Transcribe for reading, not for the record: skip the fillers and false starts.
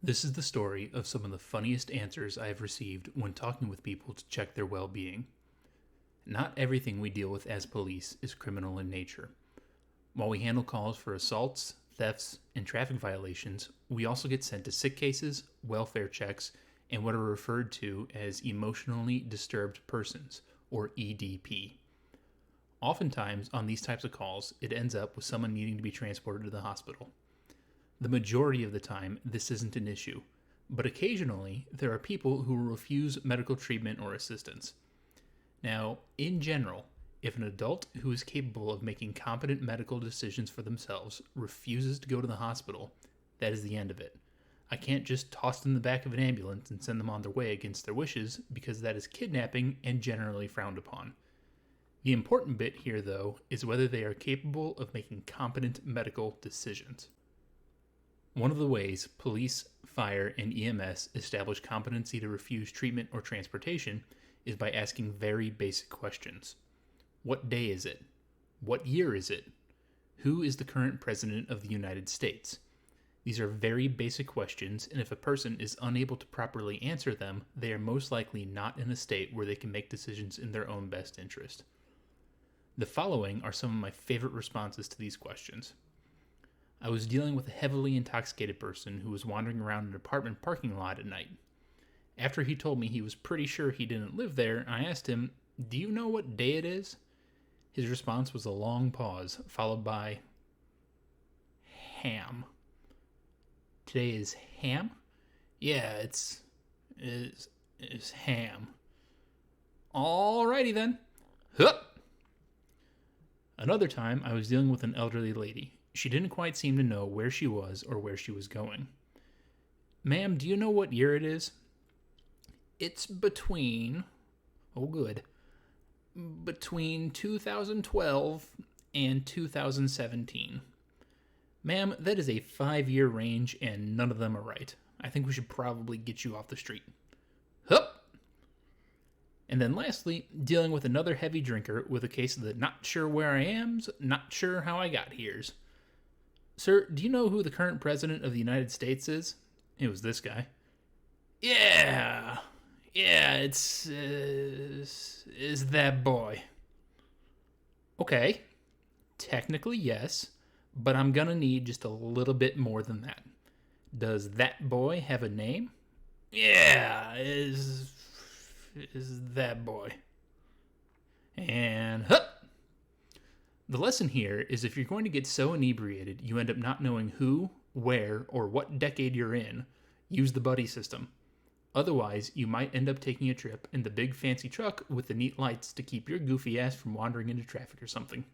This is the story of some of the funniest answers I have received when talking with people to check their well being. Not everything we deal with as police is criminal in nature. While we handle calls for assaults, thefts, and traffic violations, we also get sent to sick cases, welfare checks, and what are referred to as emotionally disturbed persons, or EDP. Oftentimes, on these types of calls, it ends up with someone needing to be transported to the hospital. The majority of the time, this isn't an issue, but occasionally there are people who refuse medical treatment or assistance. Now, in general, if an adult who is capable of making competent medical decisions for themselves refuses to go to the hospital, that is the end of it. I can't just toss them in the back of an ambulance and send them on their way against their wishes because that is kidnapping and generally frowned upon. The important bit here, though, is whether they are capable of making competent medical decisions. One of the ways police, fire, and EMS establish competency to refuse treatment or transportation is by asking very basic questions. What day is it? What year is it? Who is the current president of the United States? These are very basic questions, and if a person is unable to properly answer them, they are most likely not in a state where they can make decisions in their own best interest. The following are some of my favorite responses to these questions. I was dealing with a heavily intoxicated person who was wandering around an apartment parking lot at night. After he told me he was pretty sure he didn't live there, I asked him, "Do you know what day it is?" His response was a long pause, followed by, "Ham." "Today is ham?" "Yeah, it's ham." "Alrighty then." Hup! Another time, I was dealing with an elderly lady. She didn't quite seem to know where she was or where she was going. "Ma'am, do you know what year it is?" "It's between," oh good, "between 2012 and 2017. "Ma'am, that is a 5-year range and none of them are right. I think we should probably get you off the street." Hup! And then lastly, dealing with another heavy drinker with a case of the not sure where I am's, not sure how I got here's. "Sir, do you know who the current president of the United States is?" It was this guy. Yeah, it's is that boy." "Okay, technically yes, but I'm gonna need just a little bit more than that. Does that boy have a name?" "Yeah, is that boy." And hup! The lesson here is if you're going to get so inebriated you end up not knowing who, where, or what decade you're in, use the buddy system. Otherwise, you might end up taking a trip in the big fancy truck with the neat lights to keep your goofy ass from wandering into traffic or something.